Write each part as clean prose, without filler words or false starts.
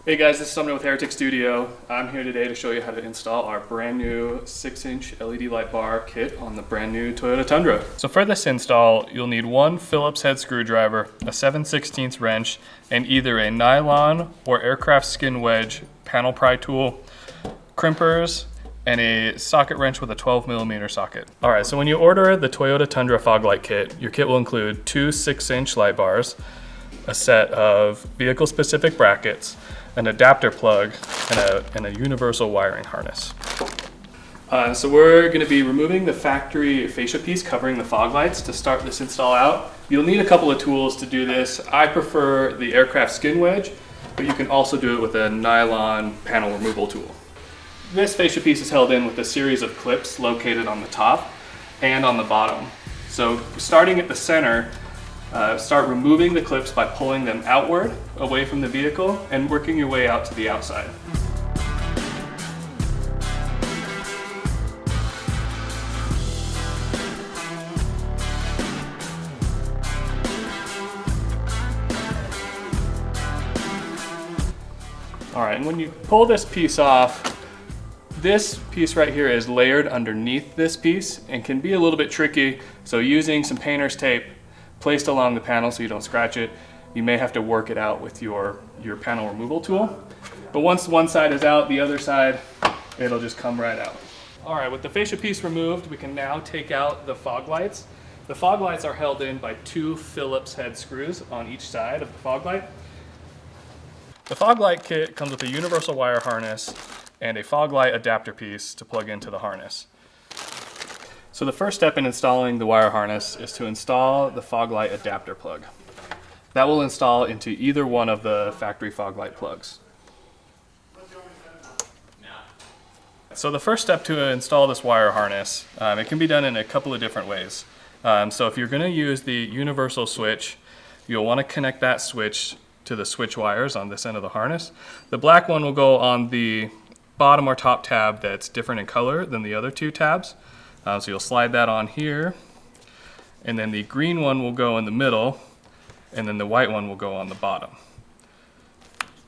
Hey guys, this is Sumner with Heretic Studio. I'm here today to show you how to install our brand new 6-inch LED light bar kit on the brand new Toyota Tundra. So for this install, you'll need one Phillips head screwdriver, a 7/16 wrench, and either a nylon or aircraft skin wedge panel pry tool, crimpers, and a socket wrench with a 12mm socket. All right, so when you order the Toyota Tundra fog light kit, your kit will include two 6-inch light bars, a set of vehicle-specific brackets, an adapter plug, and a universal wiring harness. So we're going to be removing the factory fascia piece covering the fog lights to start this install out. You'll need a couple of tools to do this. I prefer the aircraft skin wedge, but you can also do it with a nylon panel removal tool. This fascia piece is held in with a series of clips located on the top and on the bottom. So starting at the center, start removing the clips by pulling them outward, away from the vehicle, and working your way out to the outside. All right, and when you pull this piece off, this piece right here is layered underneath this piece and can be a little bit tricky, so using some painter's tape placed along the panel so you don't scratch it, you may have to work it out with your panel removal tool. But once one side is out, the other side, it'll just come right out. All right, with the fascia piece removed, we can now take out the fog lights. The fog lights are held in by two Phillips head screws on each side of the fog light. The fog light kit comes with a universal wire harness and a fog light adapter piece to plug into the harness. So the first step in installing the wire harness is to install the fog light adapter plug. That will install into either one of the factory fog light plugs. So the first step to install this wire harness, it can be done in a couple of different ways. So if you're going to use the universal switch, you'll want to connect that switch to the switch wires on this end of the harness. The black one will go on the bottom or top tab that's different in color than the other two tabs. So you'll slide that on here, and then the green one will go in the middle, and then the white one will go on the bottom.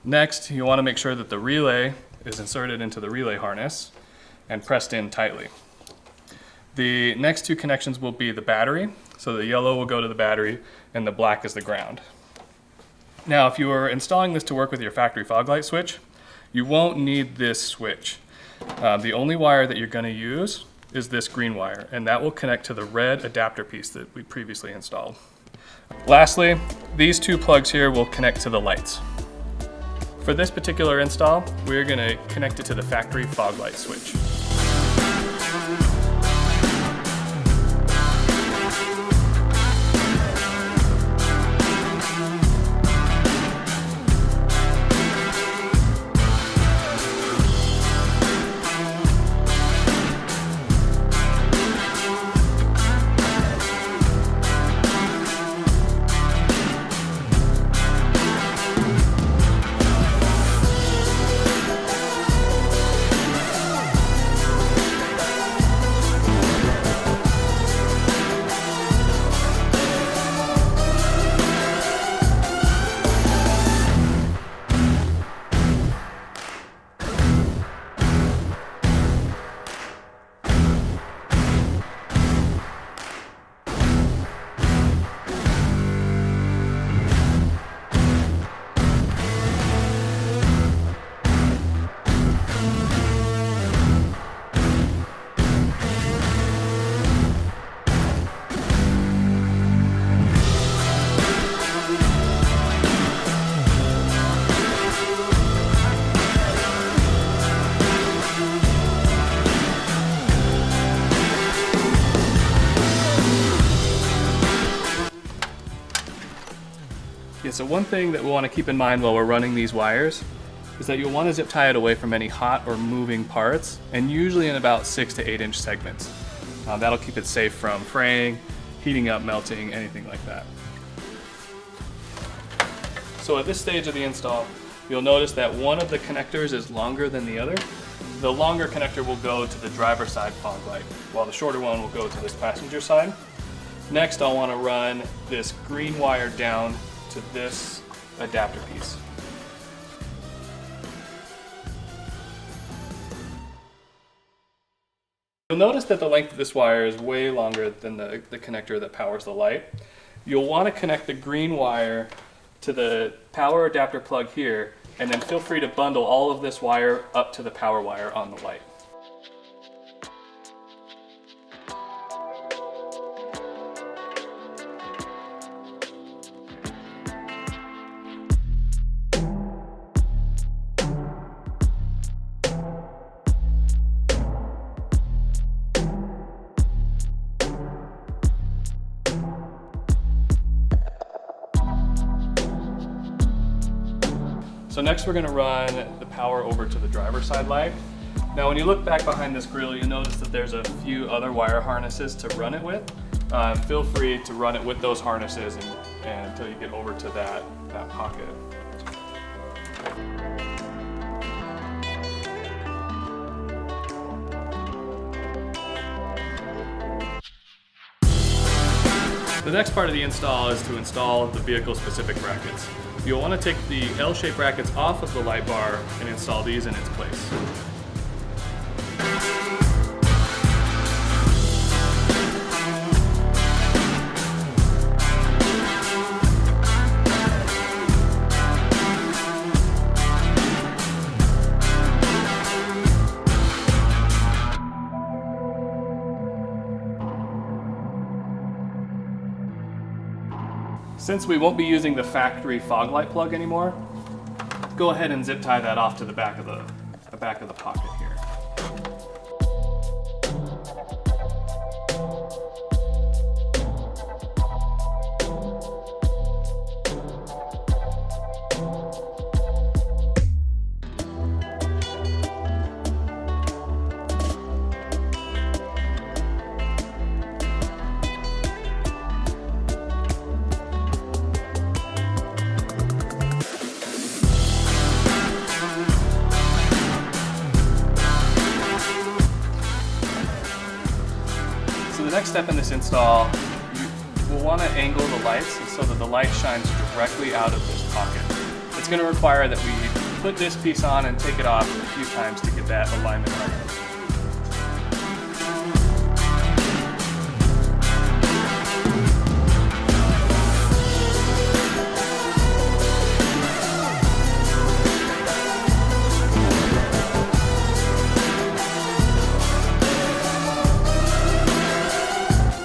Next, you want to make sure that the relay is inserted into the relay harness and pressed in tightly. The next two connections will be the battery, so the yellow will go to the battery and the black is the ground. Now, if you are installing this to work with your factory fog light switch, you won't need this switch. The only wire that you're going to use is this green wire, and that will connect to the red adapter piece that we previously installed. Lastly, these two plugs here will connect to the lights. For this particular install, we're going to connect it to the factory fog light switch. So one thing that we want to keep in mind while we're running these wires is that you'll want to zip tie it away from any hot or moving parts, and usually in about 6 to 8 inch segments. That'll keep it safe from fraying, heating up, melting, anything like that. So at this stage of the install, you'll notice that one of the connectors is longer than the other. The longer connector will go to the driver's side fog light, while the shorter one will go to this passenger side. Next, I'll want to run this green wire down to this adapter piece. You'll notice that the length of this wire is way longer than the connector that powers the light. You'll want to connect the green wire to the power adapter plug here, and then feel free to bundle all of this wire up to the power wire on the light. So next we're going to run the power over to the driver's side light. Now when you look back behind this grill, you notice that there's a few other wire harnesses to run it with. Feel free to run it with those harnesses and until you get over to that pocket. The next part of the install is to install the vehicle-specific brackets. You'll want to take the L-shaped brackets off of the light bar and install these in its place. Since we won't be using the factory fog light plug anymore, go ahead and zip tie that off to the back of the pocket here. So the next step in this install, you will want to angle the lights so that the light shines directly out of this pocket. It's going to require that we put this piece on and take it off a few times to get that alignment right.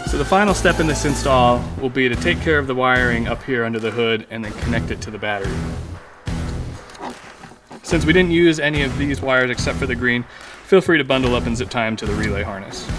So the final step in this install will be to take care of the wiring up here under the hood and then connect it to the battery. Since we didn't use any of these wires except for the green, feel free to bundle up and zip tie them to the relay harness.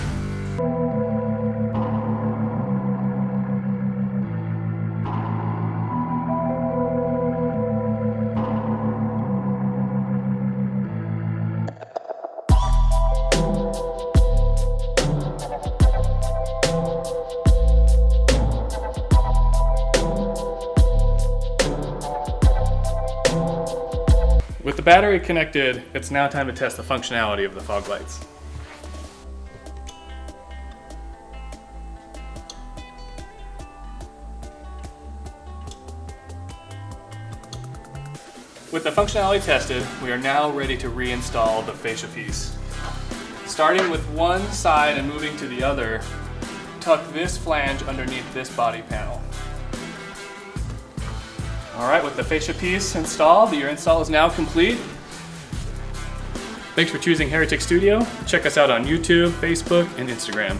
With the battery connected, it's now time to test the functionality of the fog lights. With the functionality tested, we are now ready to reinstall the fascia piece. Starting with one side and moving to the other, tuck this flange underneath this body panel. Alright, with the fascia piece installed, your install is now complete. Thanks for choosing Heretic Studio. Check us out on YouTube, Facebook, and Instagram.